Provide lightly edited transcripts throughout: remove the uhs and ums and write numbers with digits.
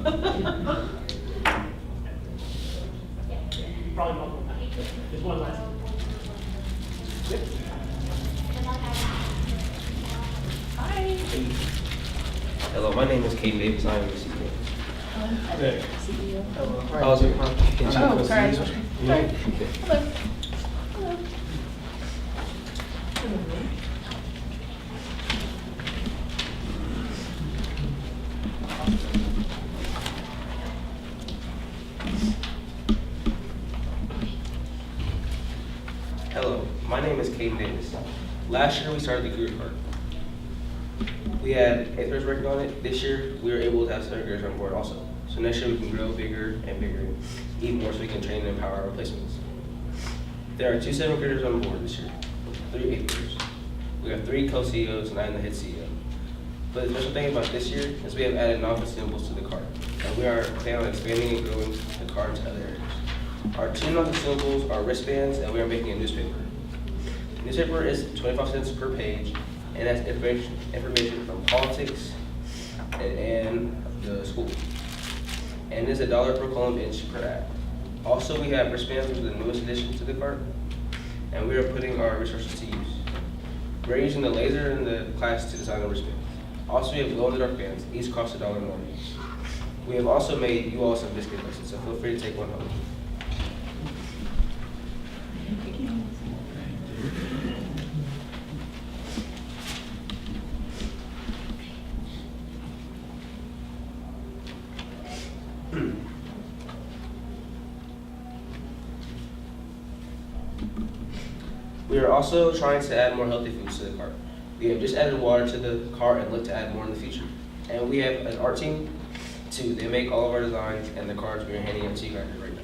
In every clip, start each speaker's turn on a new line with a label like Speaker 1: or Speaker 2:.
Speaker 1: Probably multiple times. Just one last. Yep.
Speaker 2: Hi.
Speaker 3: Hello, my name is Kate Davis. I am the CEO.
Speaker 1: Hey.
Speaker 2: CEO.
Speaker 3: How's it?
Speaker 2: Oh, sorry. Sorry. Hello. Hello.
Speaker 3: Hello, my name is Kate Davis. Last year we started the Cougar Cart. We had 8th graders working on it. This year we were able to have 7th graders on board also. So next year we can grow bigger and bigger, even more so we can train and empower our replacements. There are 2 7th graders on board this year, 3 8th graders. We have 3 co-CEOs and I am the head CEO. But the special thing about this year is we have added non-consumables to the cart, and we are planning on expanding and growing the cart to other areas. Our 2 non-consumables are wristbands, and we are making a newspaper. The newspaper is 25 cents per page, and that's information from politics and the school. And it's $1 per column inch per ad. Also, we have wristbands, which is the newest addition to the cart, and we are putting our resources to use. We're using the laser in the class to design the wristbands. Also, we have glow-in-the-dark bands. Each cost $1 more. We have also made you all some BizKid lessons, so feel free to take one home. We are also trying to add more healthy foods to the cart. We have just added water to the cart and look to add more in the future. And we have an art team too. They make all of our designs and the cards we are handing out to you guys right now.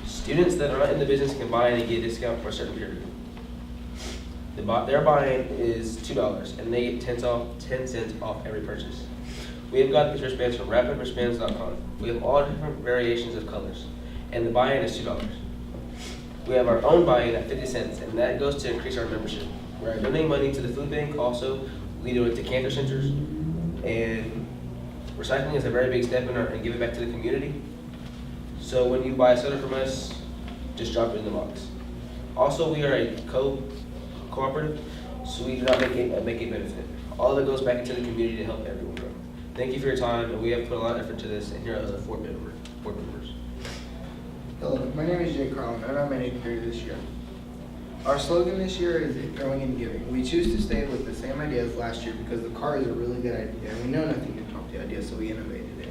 Speaker 3: Students that are not in the business can buy and get a discount for a certain period. Their buy-in is $2 and they get 10 cents off every purchase. We have got these wristbands from rapidwristbands.com. We have all different variations of colors, and the buy-in is $2. We have our own buy-in at 50 cents, and that goes to increase our membership. We're donating money to the food bank. Also, we donate to cancer centers, and recycling is a very big step in giving back to the community. So when you buy a soda from us, just drop it in the box. Also, we are a cooperative, so we do not make a benefit. All of it goes back into the community to help everyone grow. Thank you for your time, and we have put a lot of effort to this, and here are the 4 members.
Speaker 4: Hello, my name is Jay Carlin, and I'm in 8th grade this year. Our slogan this year is growing and giving. We choose to stay with the same idea as last year because the cart is a really good idea, and we know nothing can top the idea, so we innovated it.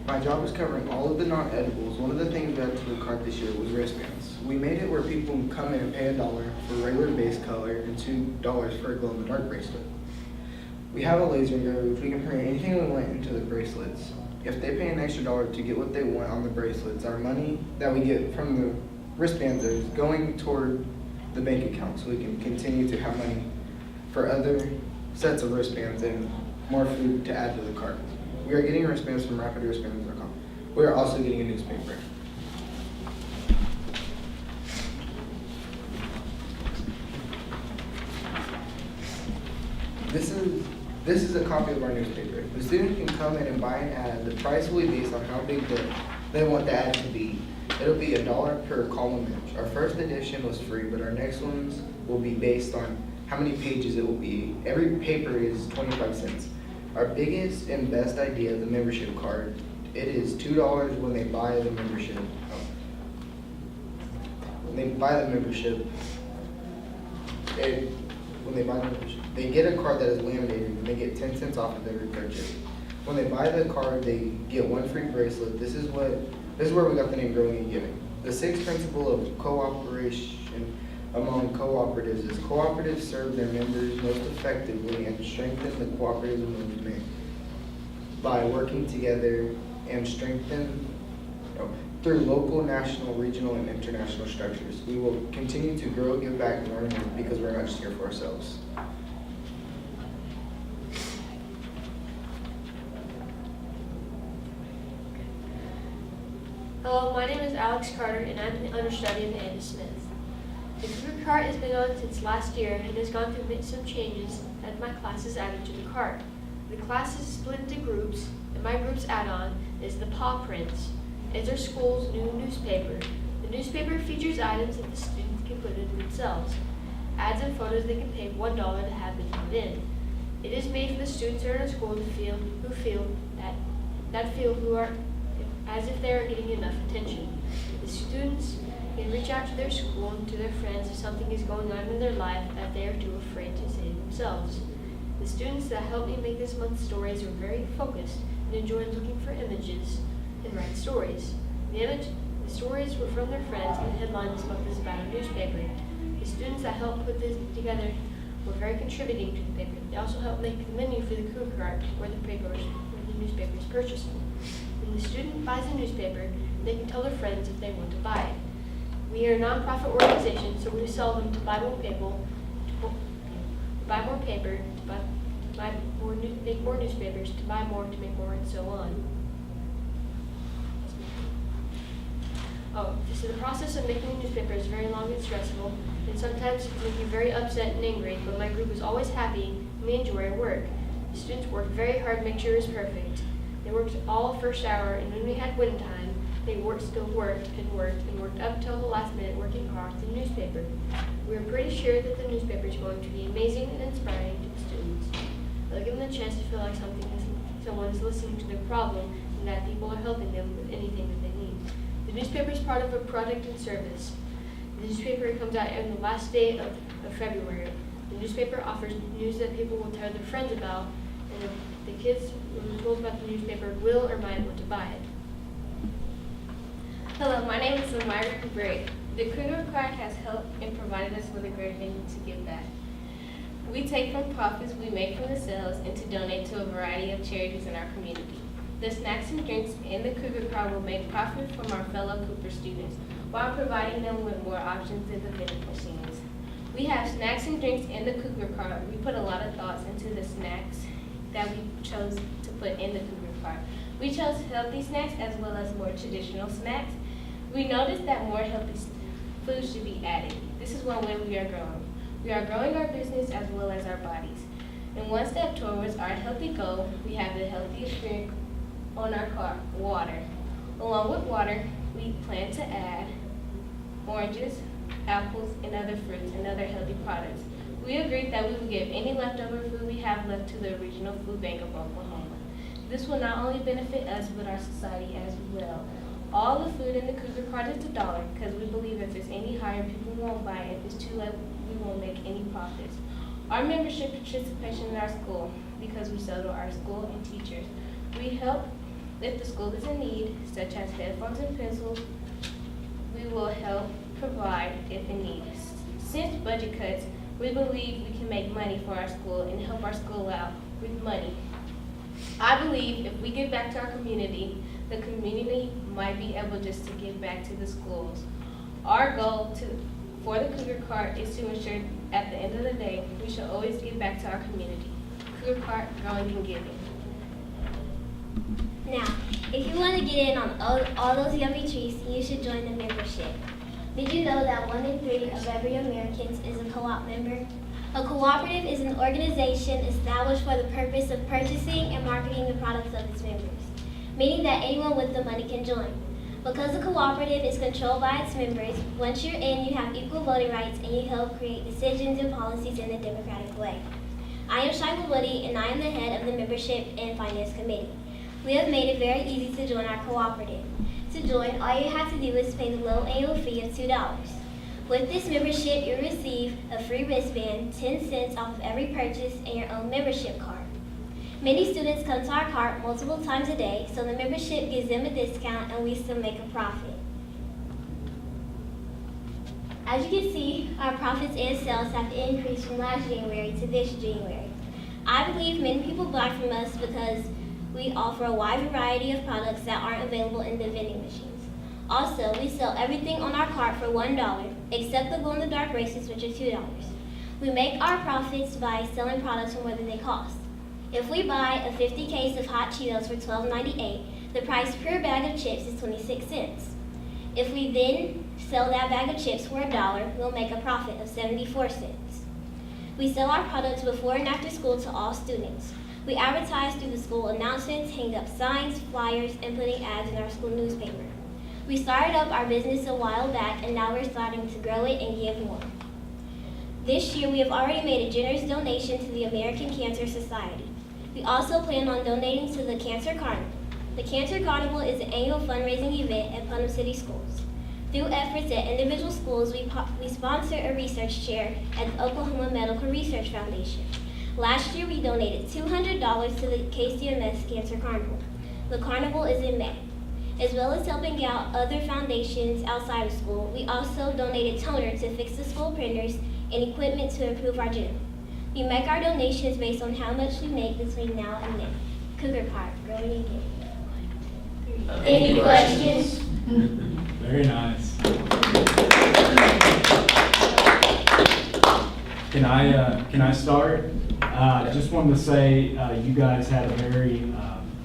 Speaker 4: My job is covering all of the non-edibles. One of the things we added to the cart this year was wristbands. We made it where people can come in and pay $1 for regular base color and $2 for a glow-in-the-dark bracelet. We have a laser engraver which we can print anything we want into the bracelets. If they pay an extra $1 to get what they want on the bracelets, our money that we get from the wristbands is going toward the bank account so we can continue to have money for other sets of wristbands and more food to add to the cart. We are getting wristbands from rapidwristbands.com. We are also getting a newspaper. This is a copy of our newspaper. The student can come in and buy an ad. The price will be based on how big they want the ad to be. It'll be $1 per column inch. Our first edition was free, but our next ones will be based on how many pages it will be. Every paper is 25 cents. Our biggest and best idea is the membership card. It is $2 when they buy the membership. When they buy the membership, they get a card that is laminated and they get 10 cents off of every purchase. When they buy the card, they get 1 free bracelet. This is where we got the name Growing and Giving. The 6th principle of cooperation among cooperatives is cooperatives serve their members most effectively and strengthen the cooperative movement by working together and through local, national, regional, and international structures. We will continue to grow, give back, and learn more because we're not just here for ourselves.
Speaker 5: Hello, my name is Alex Carter, and I'm an understudy in Andy Smith. The Cougar Cart has been on since last year and has gone through some changes as my class is added to the cart. The class is split into groups, and my group's add-on is the Paw Prints. It's our school's new newspaper. The newspaper features items that the students can put in themselves. Ads and photos they can pay $1 to have been put in. It is made for the students who are in school who are as if they are getting enough attention. The students can reach out to their school and to their friends if something is going on in their life that they are too afraid to say themselves. The students that helped me make this month's stories were very focused and enjoyed looking for images and write stories. The stories were from their friends and the headline was about this about a newspaper. The students that helped put this together were very contributing to the paper. They also helped make the menu for the Cougar Cart where the newspaper is purchased. When the student buys a newspaper, they can tell their friends if they want to buy it. We are a non-profit organization, so we sell them to buy more paper, make more newspapers, to buy more, to make more, and so on. So the process of making a newspaper is very long and stressful, and sometimes it can make you very upset and angry, but my group is always happy, and we enjoy our work. The students worked very hard to make sure it was perfect. They worked all first hour, and when we had win time, they still worked up till the last minute working hard on the newspaper. We are pretty sure that the newspaper is going to be amazing and inspiring to the students. They'll give them the chance to feel like someone is listening to their problem and that people are helping them with anything that they need. The newspaper is part of a product and service. The newspaper comes out on the last day of February. The newspaper offers news that people will tell their friends about, and if the kids who are told about the newspaper will or might want to buy it.
Speaker 6: Hello, my name is Amira Bray. The Cougar Cart has helped and provided us with a great venue to give back. We take from profits we make from the sales and to donate to a variety of charities in our community. The snacks and drinks in the Cougar Cart will make profit from our fellow Cooper students while providing them with more options in the vending machines. We have snacks and drinks in the Cougar Cart. We put a lot of thoughts into the snacks that we chose to put in the Cougar Cart. We chose healthy snacks as well as more traditional snacks. We noticed that more healthy food should be added. This is one way we are growing. We are growing our business as well as our bodies. And one step towards our healthy goal, we have the healthiest drink on our cart, water. Along with water, we plan to add oranges, apples, and other fruits and other healthy products. We agreed that we would give any leftover food we have left to the Regional Food Bank of Oklahoma. This will not only benefit us, but our society as well. All the food in the Cougar Cart is $1 because we believe if it's any higher, people won't buy it. If it's too low, we won't make any profits. Our membership participation in our school, because we sell to our school and teachers. We help if the school is in need, such as headphones and pencils. We will help provide if in need. Since budget cuts, we believe we can make money for our school and help our school out with money. I believe if we give back to our community, the community might be able just to give back to the schools. Our goal for the Cougar Cart is to ensure at the end of the day, we should always give back to our community. Cougar Cart, growing and giving.
Speaker 7: Now, if you want to get in on all those yummy treats, you should join the membership. Did you know that 1 in 3 of every American is a co-op member? A cooperative is an organization established for the purpose of purchasing and marketing the products of its members, meaning that anyone with the money can join. Because the cooperative is controlled by its members, once you're in, you have equal voting rights and you help create decisions and policies in a democratic way. I am Shaila Woody, and I am the head of the Membership and Finance Committee. We have made it very easy to join our cooperative. To join, all you have to do is pay the low annual fee of $2. With this membership, you'll receive a free wristband, 10 cents off of every purchase, and your own membership card. Many students come to our cart multiple times a day, so the membership gives them a discount and we still make a profit. As you can see, our profits and sales have increased from last January to this January. I believe many people buy from us because we offer a wide variety of products that aren't available in the vending machines. Also, we sell everything on our cart for $1, except the glow-in-the-dark bracelets, which are $2. We make our profits by selling products for more than they cost. If we buy a 50 case of hot Cheetos for $12.98, the price per bag of chips is 26 cents. If we then sell that bag of chips for $1, we'll make a profit of 74 cents. We sell our products before and after school to all students. We advertise through the school announcements, hang up signs, flyers, and putting ads in our school newspaper. We started up our business a while back, and now we're starting to grow it and give more. This year, we have already made a generous donation to the American Cancer Society. We also plan on donating to the Cancer Carnival. The Cancer Carnival is an annual fundraising event at Putnam City Schools. Through efforts at individual schools, we sponsor a research chair at the Oklahoma Medical Research Foundation. Last year, we donated $200 to the KCMS Cancer Carnival. The carnival is in May. As well as helping out other foundations outside of school, we also donated toner to fix the school printers and equipment to improve our gym. We make our donations based on how much we make between now and then. Cougar Cart, growing and giving. Any questions?
Speaker 8: Very nice. Can I start? Just wanted to say you guys had a very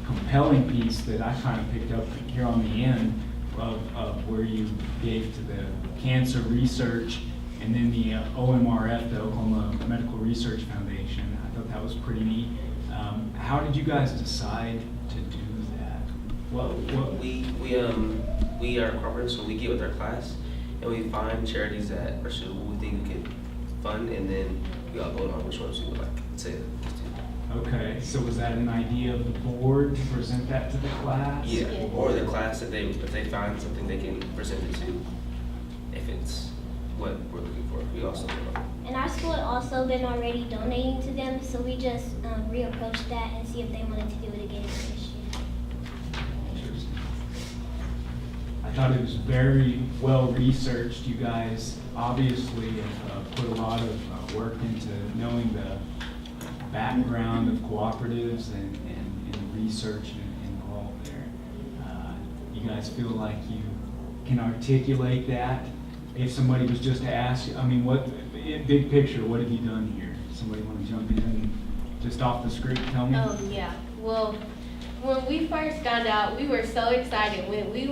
Speaker 8: compelling piece that I kind of picked up here on the end of where you gave to the cancer research and then the OMRF, the Oklahoma Medical Research Foundation. I thought that was pretty neat. How did you guys decide to do that?
Speaker 3: We are corporate, so we get with our class and we find charities that are suitable, we think we could fund, and then we all vote on which ones we would like to say.
Speaker 8: Okay, so was that an idea of the board to present that to the class?
Speaker 3: Yeah, or the class that if they find something they can present it to, if it's what we're looking for. We also do.
Speaker 7: And our school had also been already donating to them, so we just reapproached that and see if they wanted to do it again this year.
Speaker 8: Interesting. I thought it was very well researched. You guys obviously have put a lot of work into knowing the background of cooperatives and research involved there. You guys feel like you can articulate that? If somebody was just to ask you, I mean, what big picture, what have you done here? Somebody want to jump in and just off the script tell me?
Speaker 6: Yeah. Well, when we first found out, we were so excited. When we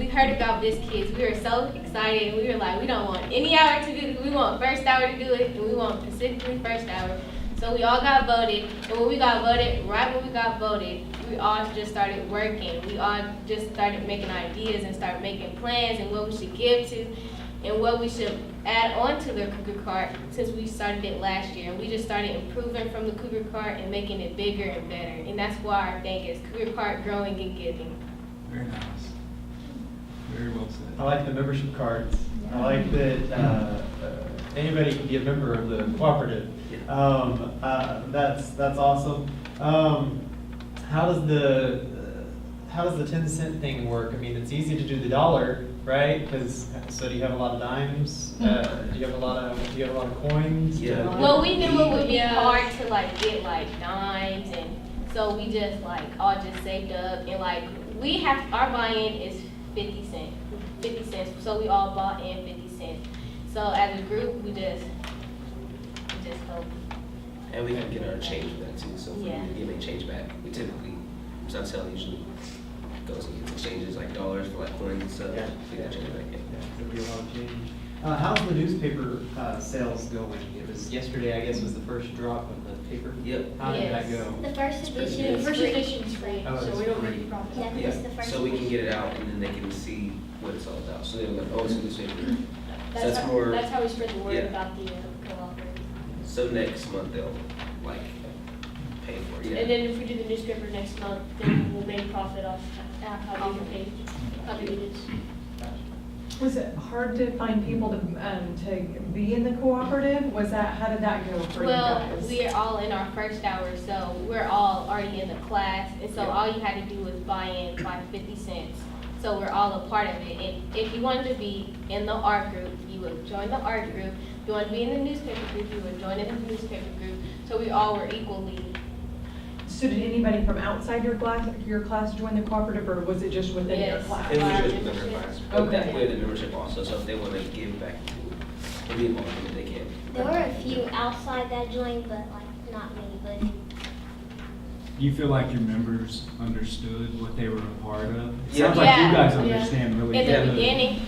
Speaker 6: heard about BizKid, we were so excited. We were like, we don't want any hour to do it. We want first hour to do it, and we want specifically first hour. So we all got voted, and when we got voted, right when we got voted, we all just started working. We all just started making ideas and started making plans and what we should give to and what we should add on to the Cougar Cart since we started it last year. And we just started improving from the Cougar Cart and making it bigger and better. And that's why our thing is Cougar Cart growing and giving.
Speaker 8: Very nice. Very well said.
Speaker 9: I like the membership cards. I like that anybody can be a member of the cooperative. That's awesome. How does the 10-cent thing work? I mean, it's easy to do the dollar, right? So do you have a lot of dimes? Do you have a lot of coins?
Speaker 3: Yeah.
Speaker 6: Well, we knew it would be hard to get dimes, and so we just all just saved up and we have our buy-in is 50 cents. So we all bought in 50 cents. So as a group, we just hope.
Speaker 3: And we can get our change for that too. So if we
Speaker 6: Yeah.
Speaker 3: need to give any change back, we typically, Southsell usually goes and gets exchanges dollars for coins and stuff.
Speaker 9: Yeah.
Speaker 3: We got change back in.
Speaker 9: Yeah, there'll be a lot of change. How's the newspaper sales going? It was yesterday, I guess, was the first drop of the paper.
Speaker 3: Yep.
Speaker 9: How did that
Speaker 6: Yes.
Speaker 9: go?
Speaker 7: The first edition
Speaker 5: The
Speaker 7: is
Speaker 5: first
Speaker 7: free.
Speaker 5: edition is free,
Speaker 9: Oh,
Speaker 5: so
Speaker 9: it's
Speaker 5: we don't
Speaker 9: free.
Speaker 5: make any profit.
Speaker 7: Yeah,
Speaker 3: Yeah.
Speaker 7: it's the first
Speaker 3: So we can
Speaker 7: edition.
Speaker 3: get it out and then they can see what it's all about. So they're like, oh, it's a newspaper.
Speaker 5: That's how,
Speaker 3: more.
Speaker 5: that's how we spread the word
Speaker 3: Yeah.
Speaker 5: about the cooperative.
Speaker 3: So next month they'll pay for it. Yeah.
Speaker 5: And then if we do the newspaper next month, then we'll make profit off how big it is. How big it is.
Speaker 2: Was it hard to find people to be in the cooperative? How did that go for you
Speaker 6: Well,
Speaker 2: guys?
Speaker 6: we are all in our first hour, so we're all already in the class, and so
Speaker 3: Yeah.
Speaker 6: all you had to do was buy in by 50 cents. So we're all a part of it. And if you wanted to be in the art group, you would join the art group. If you wanted to be in the newspaper group, you would join in the newspaper group. So we all were equally.
Speaker 2: So did anybody from outside your class join the cooperative, or was it just within your
Speaker 6: Yes.
Speaker 2: class?
Speaker 3: It was
Speaker 5: Our
Speaker 3: just member
Speaker 5: membership.
Speaker 3: class.
Speaker 2: Okay.
Speaker 3: We have the membership also, so if they want to give back to it, or be involved in it, they can.
Speaker 7: There were a few outside that joined, but not many, but
Speaker 8: You feel like your members understood what they were a part of? It
Speaker 3: Yeah.
Speaker 8: sounds like you guys
Speaker 6: Yeah.
Speaker 8: understand really
Speaker 6: In
Speaker 8: good.
Speaker 6: the beginning,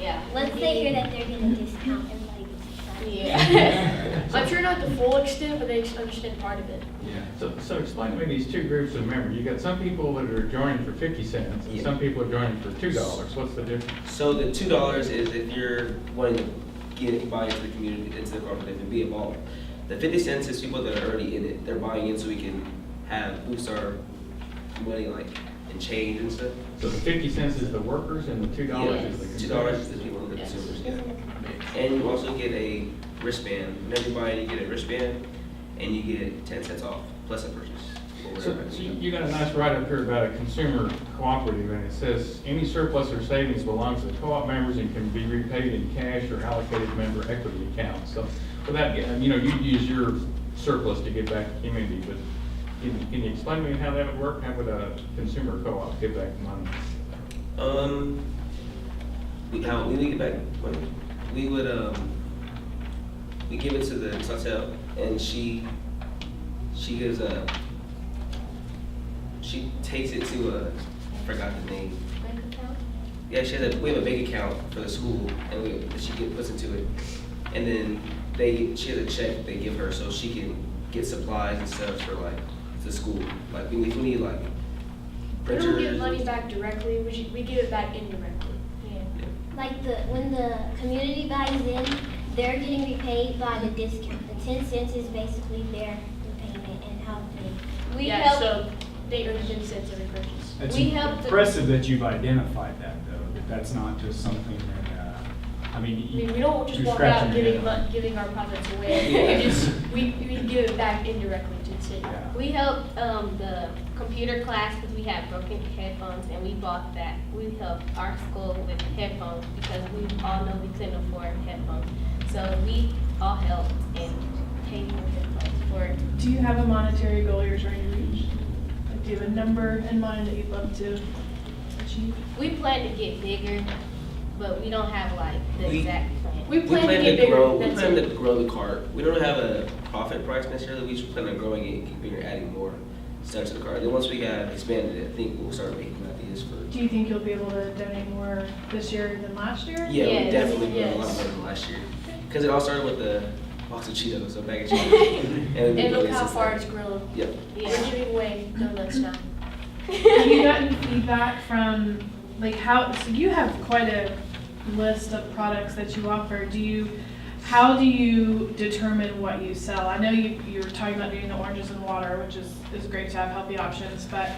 Speaker 6: Yeah.
Speaker 7: Once they hear that they're getting a discount, everybody gets excited.
Speaker 6: Yeah.
Speaker 5: I'm sure not the full extent, but they understand part of it.
Speaker 8: Yeah.
Speaker 10: So explain to me these two groups of members. You got some people that are joining for 50 cents and
Speaker 3: Yeah.
Speaker 10: some people are joining for $2. What's the difference?
Speaker 3: So the $2 is if you're wanting to get buy into the community, into the cooperative and be involved. The 50 cents is people that are already in it. They're buying in so we can boost our money like and change and stuff.
Speaker 10: So the 50 cents is the workers and the $2 is the consumers?
Speaker 3: $2 is the people, the
Speaker 5: Yes.
Speaker 3: consumers, yeah. And you also get a wristband. Whenever you buy it, you get a wristband and you get 10 cents off plus a purchase. Or
Speaker 10: So
Speaker 3: whatever.
Speaker 10: you got a nice write-up here about a consumer cooperative, and it says, any surplus or savings belongs to the co-op members and can be repaid in cash or allocated member equity accounts. So without, you use your surplus to give back to the community, but can you explain to me how that would work? How would a consumer co-op give back money?
Speaker 3: How we get back money? We would we give it to the hotel and she gives she takes it to I forgot the name.
Speaker 6: Bank account?
Speaker 3: Yeah, we have a bank account for the school and she puts into it. And then she has a check they give her so she can get supplies and stuff for like the school. Like we need like
Speaker 5: We don't
Speaker 3: printers.
Speaker 5: give money back directly, we give it back indirectly.
Speaker 6: Yeah.
Speaker 7: Like when the community buys in, they're getting repaid by the discount. The 10 cents is basically their repayment and how they.
Speaker 6: We
Speaker 5: Yeah,
Speaker 6: help,
Speaker 5: so they earn 10 cents every purchase.
Speaker 8: It's
Speaker 6: We help the-
Speaker 8: impressive that you've identified that, though, that that's not just something that, I mean.
Speaker 5: I mean, we don't just
Speaker 8: you're
Speaker 5: walk out
Speaker 8: scratching your
Speaker 5: giving,
Speaker 8: head.
Speaker 5: giving our profits away.
Speaker 3: Yeah.
Speaker 5: We give it back indirectly to the city.
Speaker 8: Yeah.
Speaker 6: we helped the computer class because we had broken headphones and we bought that. We helped our school with headphones because we all know we couldn't afford headphones. So we all helped and paid for headphones for
Speaker 2: Do you have a monetary goal you're trying to reach? Like, do you have a number in mind that you'd love to achieve?
Speaker 6: We plan to get bigger, but we don't have like the
Speaker 3: We-
Speaker 6: exact plan.
Speaker 5: We plan to get bigger,
Speaker 3: We
Speaker 5: that's
Speaker 3: plan
Speaker 5: it.
Speaker 3: to grow the cart. We don't have a profit price necessarily. We just plan on growing it, keeping adding more stuff to the cart. Then once we have expanded it, I think we'll start making ideas for.
Speaker 2: Do you think you'll be able to donate more this year than last year?
Speaker 3: Yeah, we
Speaker 6: Yes,
Speaker 3: definitely grew a lot
Speaker 5: yes.
Speaker 3: more than last year. Because it all started with the box of Cheetos, a bag of Cheetos.
Speaker 5: And look how far it's grown.
Speaker 3: Yep.
Speaker 6: Yeah.
Speaker 5: We're giving away donuts now.
Speaker 2: Have you gotten feedback from, like, so you have quite a list of products that you offer. How do you determine what you sell? I know you were talking about doing the oranges and water, which is great to have healthy options, but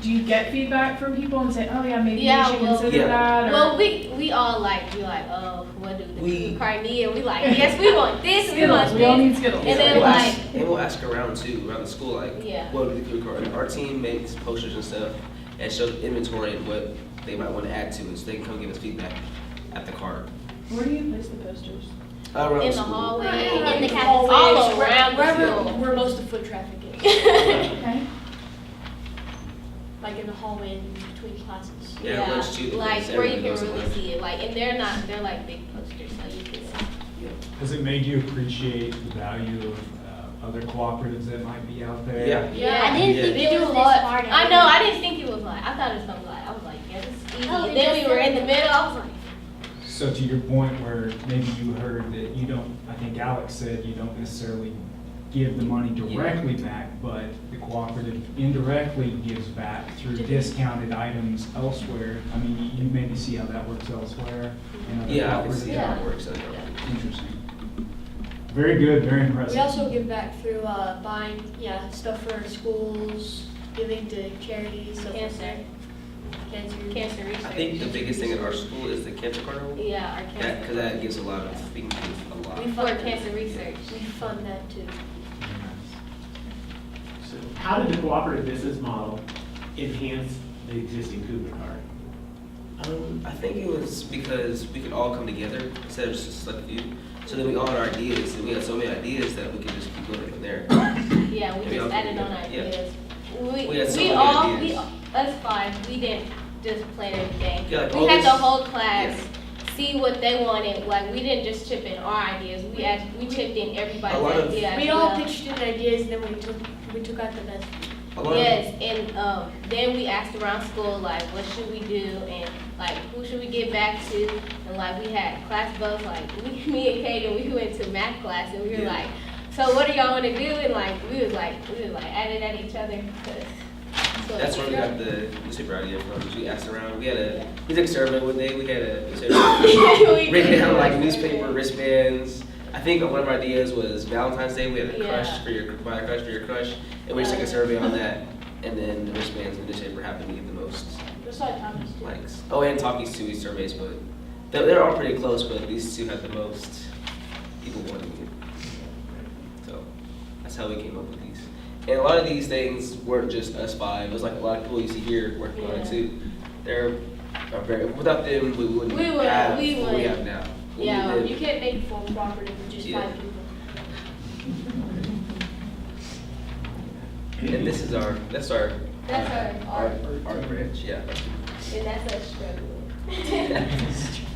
Speaker 2: do you get feedback from people and say, oh yeah, maybe
Speaker 6: Yeah,
Speaker 2: we should
Speaker 6: well-
Speaker 2: consider
Speaker 3: Yeah.
Speaker 2: that? Or,
Speaker 6: Well, we all be like, oh, what do the
Speaker 3: We-
Speaker 6: Cougar Cart need? And we like, yes, we want this, we
Speaker 2: Skittles,
Speaker 6: want
Speaker 2: we all
Speaker 6: this.
Speaker 2: need Skittles.
Speaker 6: And then
Speaker 3: we'll
Speaker 6: like,
Speaker 3: ask, and we'll ask around too, around the school, like,
Speaker 6: Yeah.
Speaker 3: what would the Cougar Cart? And our team makes posters and stuff and shows inventory and what they might want to add to it, so they can come give us feedback at the cart.
Speaker 2: where do you place the posters?
Speaker 3: Around
Speaker 6: in the
Speaker 3: school.
Speaker 6: hallway,
Speaker 7: In the
Speaker 6: all
Speaker 5: Always,
Speaker 6: around the
Speaker 5: wherever
Speaker 6: school.
Speaker 5: where most of foot traffic is.
Speaker 2: Okay.
Speaker 5: Like in the hallway in between classes.
Speaker 3: Yeah, everyone's too,
Speaker 6: like
Speaker 3: because
Speaker 6: where you
Speaker 3: everyone
Speaker 6: can
Speaker 3: goes to
Speaker 6: really
Speaker 3: lunch.
Speaker 6: see it, like, and they're like big posters, so you can see.
Speaker 3: Yeah.
Speaker 8: Has it made you appreciate the value of other cooperatives that might be out there?
Speaker 3: Yeah.
Speaker 6: Yeah.
Speaker 7: I didn't
Speaker 3: Yeah.
Speaker 7: think
Speaker 5: They
Speaker 7: it
Speaker 5: do
Speaker 7: was
Speaker 5: a
Speaker 7: this
Speaker 5: lot.
Speaker 7: hard.
Speaker 6: I know, I didn't think it was like, I thought it was something like, I was like, yeah, this is easy.
Speaker 7: Oh,
Speaker 6: And then we
Speaker 7: just
Speaker 6: were in the
Speaker 7: so-
Speaker 6: middle, I was like,
Speaker 8: So to your point where maybe you heard that you don't, I think Alex said you don't necessarily give the money directly back, but the cooperative indirectly gives back through discounted items elsewhere. I mean, you maybe see how that works elsewhere in other
Speaker 3: Yeah, I can see
Speaker 8: cooperatives.
Speaker 3: how it
Speaker 6: Yeah.
Speaker 3: works.
Speaker 8: Interesting. Very good, very impressive.
Speaker 5: We also give back through buying stuff for schools, giving to charities, stuff like
Speaker 6: Cancer.
Speaker 5: that.
Speaker 6: cancer research.
Speaker 3: I think the biggest thing at our school is the cancer carnival.
Speaker 6: Yeah, our
Speaker 3: Because
Speaker 6: cancer.
Speaker 3: that gives a lot of, we can give a lot.
Speaker 5: We
Speaker 6: For
Speaker 5: fund
Speaker 6: cancer research.
Speaker 5: We fund that too.
Speaker 1: So how did the cooperative business model enhance the existing Cougar Cart?
Speaker 3: I think it was because we could all come together instead of just like a few. So then we all had our ideas, and we had so many ideas that we could just keep going from there.
Speaker 6: Yeah, we
Speaker 3: Maybe
Speaker 6: just
Speaker 3: I'll
Speaker 6: added
Speaker 3: put
Speaker 6: on
Speaker 3: it together.
Speaker 6: ideas.
Speaker 3: We had so
Speaker 6: We
Speaker 3: many
Speaker 6: all,
Speaker 3: ideas.
Speaker 6: us five, we didn't just plan everything.
Speaker 3: Yeah, like
Speaker 6: We
Speaker 3: all
Speaker 6: had the
Speaker 3: this-
Speaker 6: whole class see what they wanted, like, we didn't just chip in our ideas, we chipped in
Speaker 3: A lot
Speaker 6: everybody's
Speaker 3: of-
Speaker 6: ideas.
Speaker 5: We all pitched in ideas and then we took out the best.
Speaker 3: A lot of-
Speaker 6: Yes, and then we asked around school, like, what should we do, and like, who should we get back to? And like, we had class buzz, like, me and Kaden, we went to math class, and we were
Speaker 3: Yeah.
Speaker 6: like, so what do y'all want to do? And like, we was like at it at each other. 'cause- so
Speaker 3: That's where we
Speaker 6: yeah.
Speaker 3: got the newspaper idea from. We asked around. We took a survey one day. We had a
Speaker 6: We
Speaker 3: written
Speaker 6: did.
Speaker 3: down like newspaper wristbands. I think one of our ideas was Valentine's Day. We had a crush
Speaker 6: Yeah.
Speaker 3: for your buy a crush for your crush, and we just took a survey on that. And then the wristbands in the newspaper happened to get the most
Speaker 5: Just like Thomas too.
Speaker 3: likes. Oh, and talkies too. These surveys, but they're all pretty close. But these two had the most people wanting it. So that's how we came up with these. And a lot of these things weren't just us five. It was like a lot of people you see here working on it
Speaker 6: Yeah.
Speaker 3: too. They're very, without them, we wouldn't
Speaker 6: We would-
Speaker 3: have
Speaker 6: we
Speaker 3: what we
Speaker 6: would.
Speaker 3: have now. We
Speaker 6: Yeah,
Speaker 3: need
Speaker 5: You
Speaker 3: them.
Speaker 5: can't make a full cooperative with just
Speaker 3: Yeah.
Speaker 5: 5 people.
Speaker 3: And this is our,
Speaker 6: That's our
Speaker 3: art branch, yeah.
Speaker 6: And that's us struggling.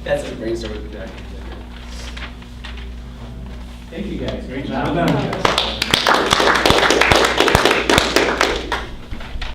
Speaker 3: That's a brainstorm.
Speaker 9: Thank you guys, great
Speaker 8: Well
Speaker 9: job.
Speaker 8: done.